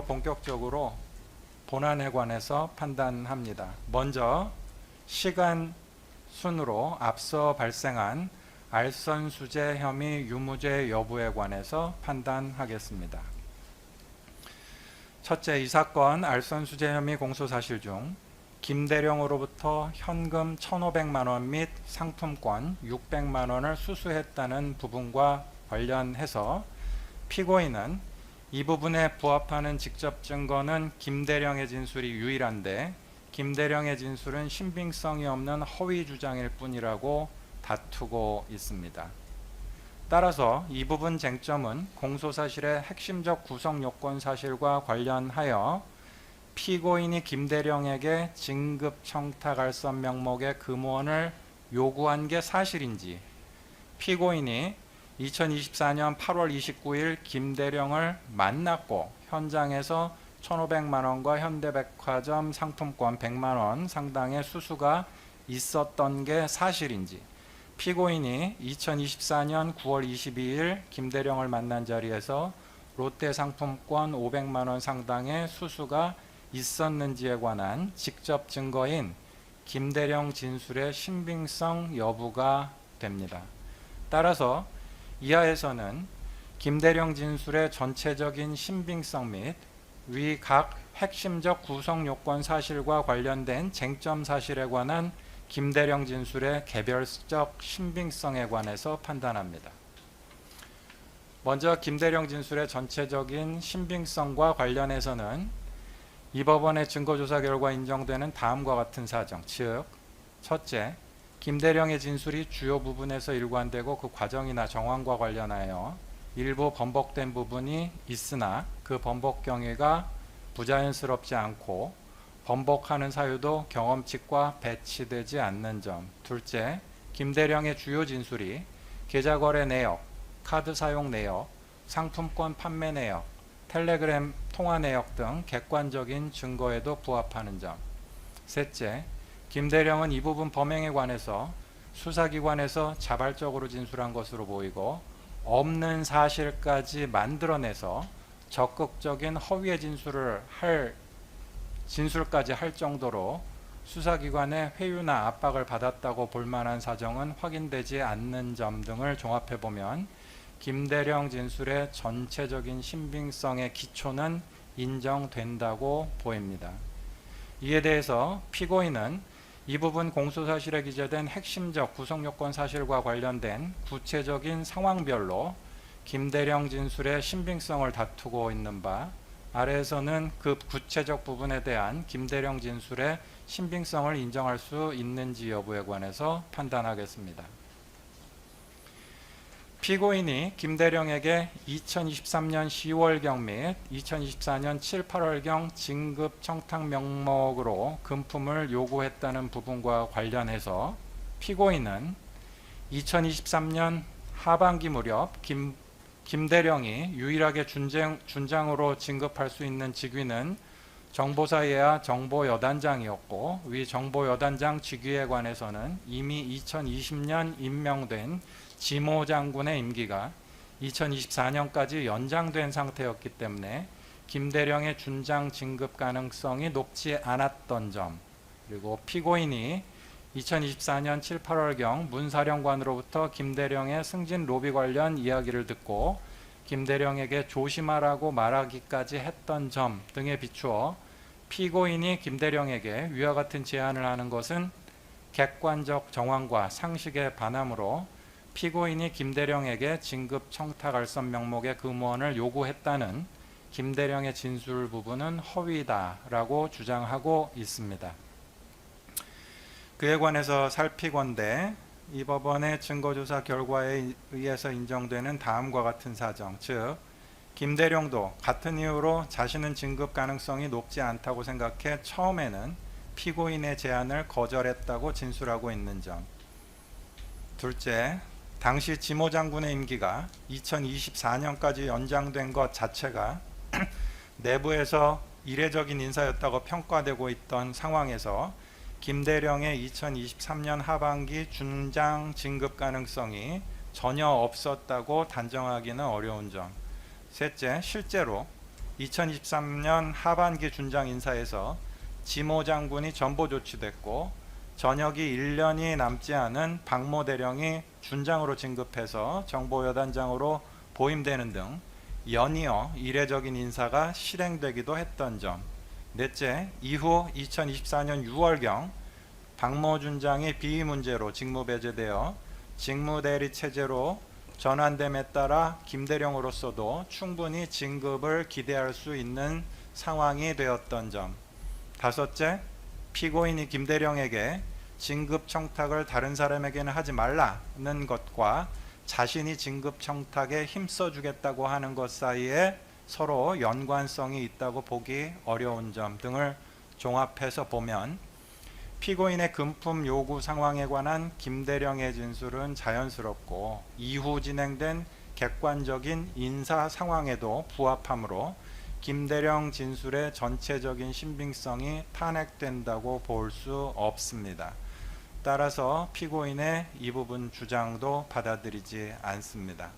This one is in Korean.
본격적으로 본안에 관해서 판단합니다. 먼저 시간 순으로 앞서 발생한 알선수재 혐의 유무죄 여부에 관해서 판단하겠습니다. 첫째, 이 사건 알선수재 혐의 공소사실 중 김대령으로부터 현금 1,500만 원 및 상품권 600만 원을 수수했다는 부분과 관련해서 피고인은 이 부분에 부합하는 직접 증거는 김대령의 진술이 유일한데 김대령의 진술은 신빙성이 없는 허위 주장일 뿐이라고 다투고 있습니다. 따라서 이 부분 쟁점은 공소사실의 핵심적 구성 요건 사실과 관련하여 피고인이 김대령에게 진급 청탁 알선 명목의 금원을 요구한 게 사실인지, 피고인이 2024년 8월 29일 김대령을 만났고 현장에서 1,500만 원과 현대백화점 상품권 100만 원 상당의 수수가 있었던 게 사실인지, 피고인이 2024년 9월 22일 김대령을 만난 자리에서 롯데 상품권 500만 원 상당의 수수가 있었는지에 관한 직접 증거인 김대령 진술의 신빙성 여부가 됩니다. 따라서 이하에서는 김대령 진술의 전체적인 신빙성 및 위 각 핵심적 구성 요건 사실과 관련된 쟁점 사실에 관한 김대령 진술의 개별적 신빙성에 관해서 판단합니다. 먼저 김대령 진술의 전체적인 신빙성과 관련해서는 이 법원의 증거조사 결과 인정되는 다음과 같은 사정, 즉 첫째, 김대령의 진술이 주요 부분에서 일관되고 그 과정이나 정황과 관련하여 일부 번복된 부분이 있으나 그 번복 경위가 부자연스럽지 않고 번복하는 사유도 경험칙과 배치되지 않는 점. 둘째, 김대령의 주요 진술이 계좌거래 내역, 카드 사용 내역, 상품권 판매 내역, 텔레그램 통화 내역 등 객관적인 증거에도 부합하는 점. 셋째, 김대령은 이 부분 범행에 관해서 수사기관에서 자발적으로 진술한 것으로 보이고 없는 사실까지 만들어내서 적극적인 허위의 진술까지 할 정도로 수사기관의 회유나 압박을 받았다고 볼 만한 사정은 확인되지 않는 점 등을 종합해보면 김대령 진술의 전체적인 신빙성의 기초는 인정된다고 보입니다. 이에 대해서 피고인은 이 부분 공소사실에 기재된 핵심적 구성요건 사실과 관련된 구체적인 상황별로 김대령 진술의 신빙성을 다투고 있는 바 아래에서는 그 구체적 부분에 대한 김대령 진술의 신빙성을 인정할 수 있는지 여부에 관해서 판단하겠습니다. 피고인이 김대령에게 2023년 10월경 및 2024년 7, 8월경 진급 청탁 명목으로 금품을 요구했다는 부분과 관련해서 피고인은 2023년 하반기 무렵 김대령이 유일하게 준장으로 진급할 수 있는 직위는 정보사 예하 정보여단장이었고 위 정보여단장 직위에 관해서는 이미 2020년 임명된 지모 장군의 임기가 2024년까지 연장된 상태였기 때문에 김대령의 준장 진급 가능성이 높지 않았던 점, 그리고 피고인이 2024년 7, 8월경 문사령관으로부터 김대령의 승진 로비 관련 이야기를 듣고 김대령에게 조심하라고 말하기까지 했던 점 등에 비추어 피고인이 김대령에게 위와 같은 제안을 하는 것은 객관적 정황과 상식에 반하므로 피고인이 김대령에게 진급 청탁 알선 명목의 금원을 요구했다는 김대령의 진술 부분은 허위다라고 주장하고 있습니다. 그에 관해서 살피건대 이 법원의 증거조사 결과에 의해서 인정되는 다음과 같은 사정, 즉 김대령도 같은 이유로 자신은 진급 가능성이 높지 않다고 생각해 처음에는 피고인의 제안을 거절했다고 진술하고 있는 점. 둘째, 당시 지모 장군의 임기가 2024년까지 연장된 것 자체가 내부에서 이례적인 인사였다고 평가되고 있던 상황에서 김대령의 2023년 하반기 준장 진급 가능성이 전혀 없었다고 단정하기는 어려운 점. 셋째, 실제로 2023년 하반기 준장 인사에서 지모 장군이 전보 조치됐고 전역이 1년이 남지 않은 박모 대령이 준장으로 진급해서 정보여단장으로 보임되는 등 연이어 이례적인 인사가 실행되기도 했던 점. 넷째, 이후 2024년 6월경 박모 준장이 비위 문제로 직무 배제되어 직무대리 체제로 전환됨에 따라 김대령으로서도 충분히 진급을 기대할 수 있는 상황이 되었던 점. 다섯째, 피고인이 김대령에게 진급 청탁을 다른 사람에게는 하지 말라는 것과 자신이 진급 청탁에 힘써주겠다고 하는 것 사이에 서로 연관성이 있다고 보기 어려운 점 등을 종합해서 보면 피고인의 금품 요구 상황에 관한 김대령의 진술은 자연스럽고 이후 진행된 객관적인 인사 상황에도 부합하므로 김대령 진술의 전체적인 신빙성이 탄핵된다고 볼 수 없습니다. 따라서 피고인의 이 부분 주장도 받아들이지 않습니다.